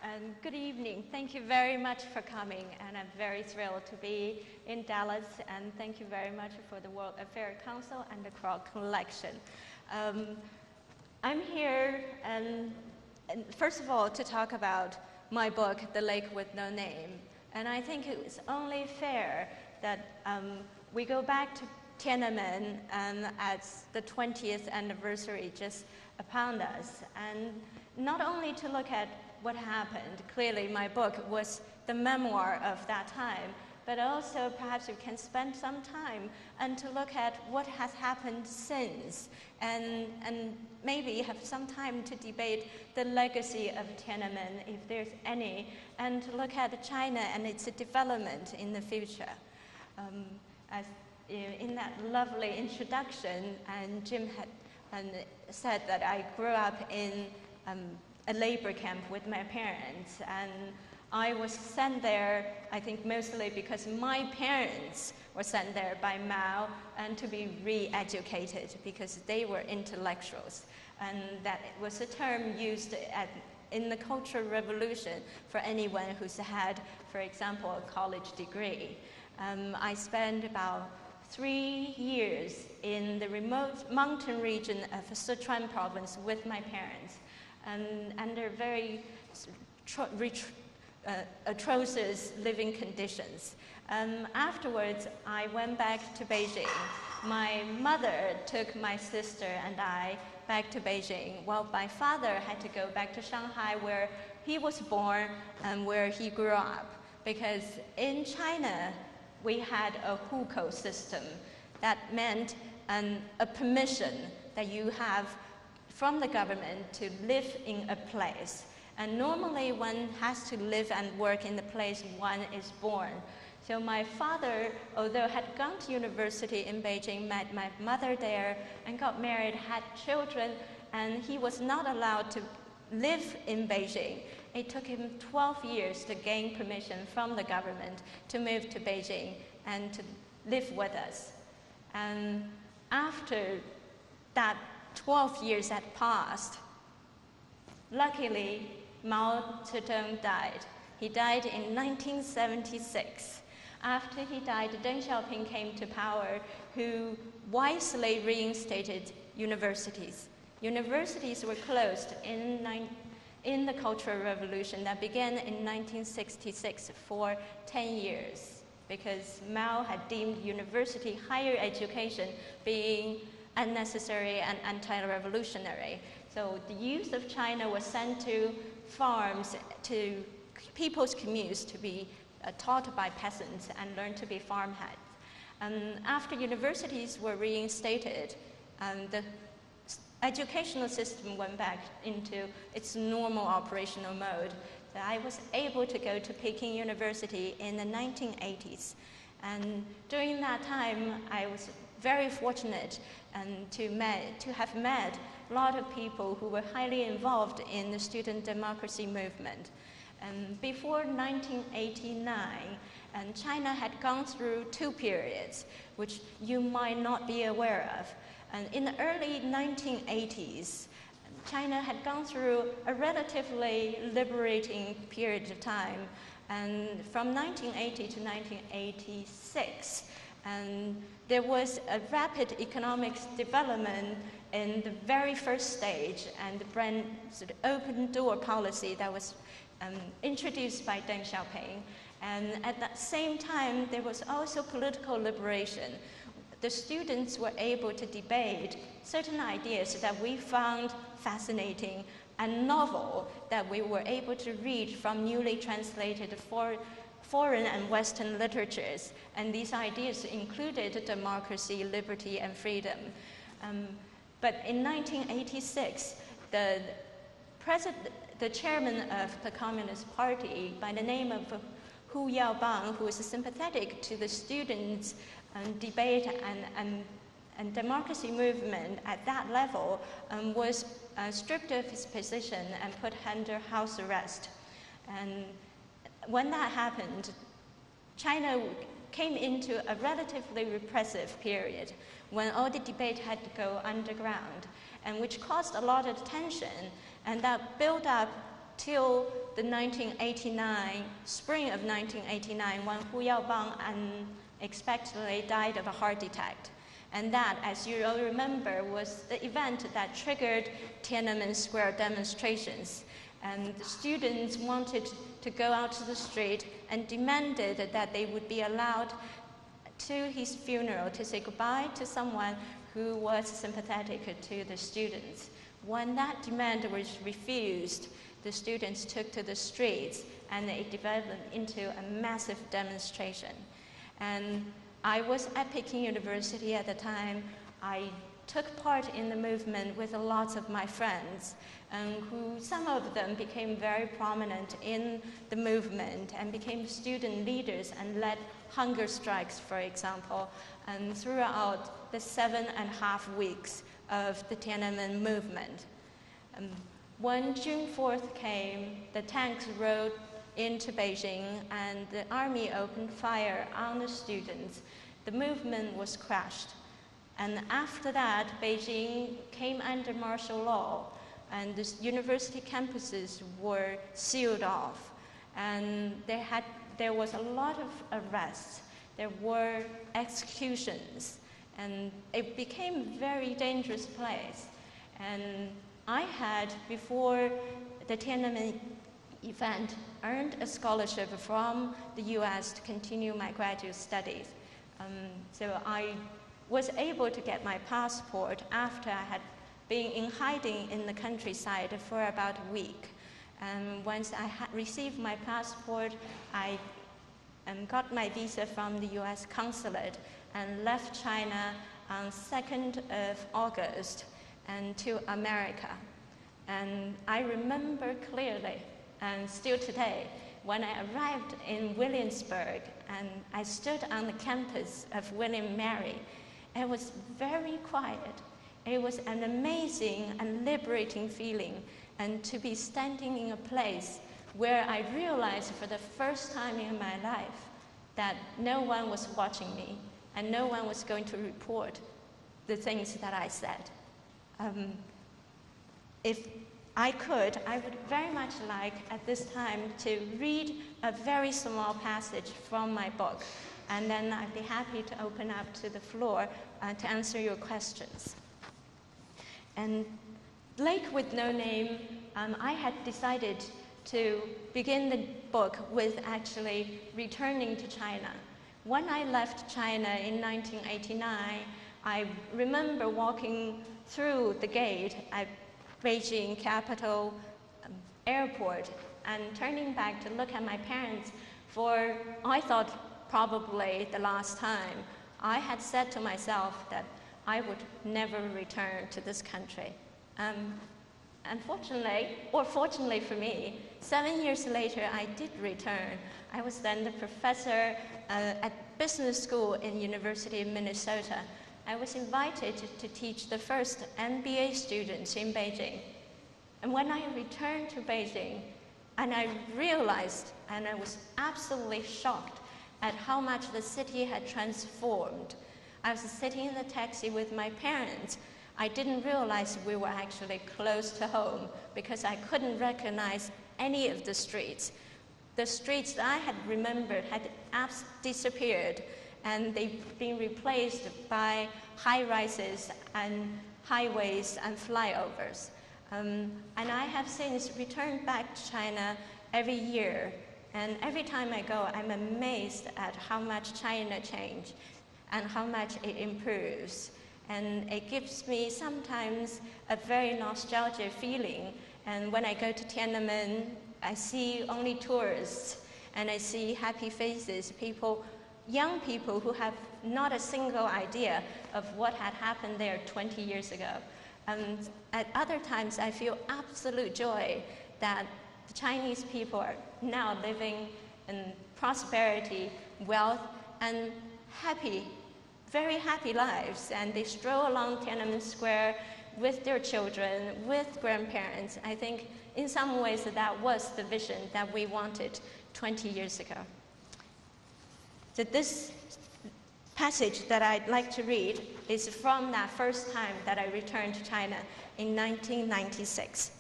And good evening. Thank you very much for coming, and I'm very thrilled to be in Dallas, and thank you very much for the World Affairs Council and the Kroll Collection. I'm here, and first of all, to talk about my book, The Lake with No Name. And I think it's only fair that we go back to Tiananmen as the 20th anniversary just upon us, and not only to look at what happened. Clearly, my book was the memoir of that time, but also perhaps we can spend some time and to look at what has happened since, and maybe have some time to debate the legacy of Tiananmen, if there's any, and to look at China and its development in the future. As in that lovely introduction, and Jim had said that I grew up in a labor camp with my parents, and I was sent there, I think mostly because my parents were sent there by Mao and to be re-educated because they were intellectuals. And that was a term used in the Cultural Revolution for anyone who's had, for example, a college degree. I spent about 3 years in the remote mountain region of Sichuan province with my parents, and under very atrocious living conditions. Afterwards, I went back to Beijing. My mother took my sister and I back to Beijing, while my father had to go back to Shanghai, where he was born and where he grew up. Because in China, we had a hukou system. That meant a permission that you have from the government to live in a place. And normally one has to live and work in the place one is born. So my father, although had gone to university in Beijing, met my mother there and got married, had children, and he was not allowed to live in Beijing. It took him 12 years to gain permission from the government to move to Beijing and to live with us. And after that 12 years had passed, luckily, Mao Zedong died. He died in 1976. After he died, Deng Xiaoping came to power, who wisely reinstated universities. Universities were closed in the Cultural Revolution that began in 1966 for 10 years, because Mao had deemed university higher education being unnecessary and anti-revolutionary. So the youth of China was sent to farms, to people's commutes to be taught by peasants and learn to be farmhands. And after universities were reinstated, the educational system went back into its normal operational mode. So I was able to go to Peking University in the 1980s. And during that time, I was very fortunate to have met a lot of people who were highly involved in the student democracy movement. And before 1989, China had gone through 2 periods, which you might not be aware of. And in the early 1980s, China had gone through a relatively liberating period of time, and from 1980 to 1986, and there was a rapid economic development in the very first stage, and the brand sort of open door policy that was introduced by Deng Xiaoping. And at that same time, there was also political liberation. The students were able to debate certain ideas that we found fascinating and novel, that we were able to read from newly translated foreign and Western literatures. And these ideas included democracy, liberty, and freedom. But in 1986, the chairman of the Communist Party, by the name of Hu Yaobang, who was sympathetic to the students' debate and democracy movement at that level, was stripped of his position and put under house arrest. And when that happened, China came into a relatively repressive period when all the debate had to go underground, and which caused a lot of tension, and that built up till the 1989, spring of 1989, when Hu Yaobang unexpectedly died of a heart attack. And that, as you all remember, was the event that triggered Tiananmen Square demonstrations. And the students wanted to go out to the street and demanded that they would be allowed to his funeral to say goodbye to someone who was sympathetic to the students. When that demand was refused, the students took to the streets and it developed into a massive demonstration. And I was at Peking University at the time. I took part in the movement with lots of my friends, who some of them became very prominent in the movement and became student leaders and led hunger strikes, for example, and throughout the 7.5 weeks of the Tiananmen movement. When June 4th came, the tanks rode into Beijing and the army opened fire on the students. The movement was crushed. And after that, Beijing came under martial law and the university campuses were sealed off. And there was a lot of arrests. There were executions. And it became a very dangerous place. And I had, before the Tiananmen event, earned a scholarship from the US to continue my graduate studies. So I was able to get my passport after I had been in hiding in the countryside for about a week. And once I had received my passport, I got my visa from the US consulate and left China on 2nd of August and to America. And I remember clearly, and still today, when I arrived in Williamsburg and I stood on the campus of William Mary, it was very quiet. It was an amazing and liberating feeling, and to be standing in a place where I realized for the first time in my life that no one was watching me and no one was going to report the things that I said. If I could, I would very much like at this time to read a very small passage from my book, and then I'd be happy to open up to the floor to answer your questions. And Lake with No Name, I had decided to begin the book with actually returning to China. When I left China in 1989, I remember walking through the gate at Beijing Capital Airport and turning back to look at my parents for, I thought, probably the last time. I had said to myself that I would never return to this country. Unfortunately, or fortunately for me, 7 years later, I did return. I was then the professor at business school in University of Minnesota. I was invited to teach the first MBA students in Beijing. And when I returned to Beijing, and I realized, and I was absolutely shocked at how much the city had transformed. I was sitting in the taxi with my parents. I didn't realize we were actually close to home because I couldn't recognize any of the streets. The streets that I had remembered had disappeared, and they've been replaced by high-rises and highways and flyovers. And I have since returned back to China every year, and every time I go, I'm amazed at how much China changed and how much it improves. And it gives me sometimes a very nostalgic feeling. And when I go to Tiananmen, I see only tourists, and I see happy faces, people, young people who have not a single idea of what had happened there 20 years ago. At other times, I feel absolute joy that the Chinese people are now living in prosperity, wealth, and happy, very happy lives. And they stroll along Tiananmen Square with their children, with grandparents. I think in some ways that was the vision that we wanted 20 years ago. So this passage that I'd like to read is from that first time that I returned to China in 1996.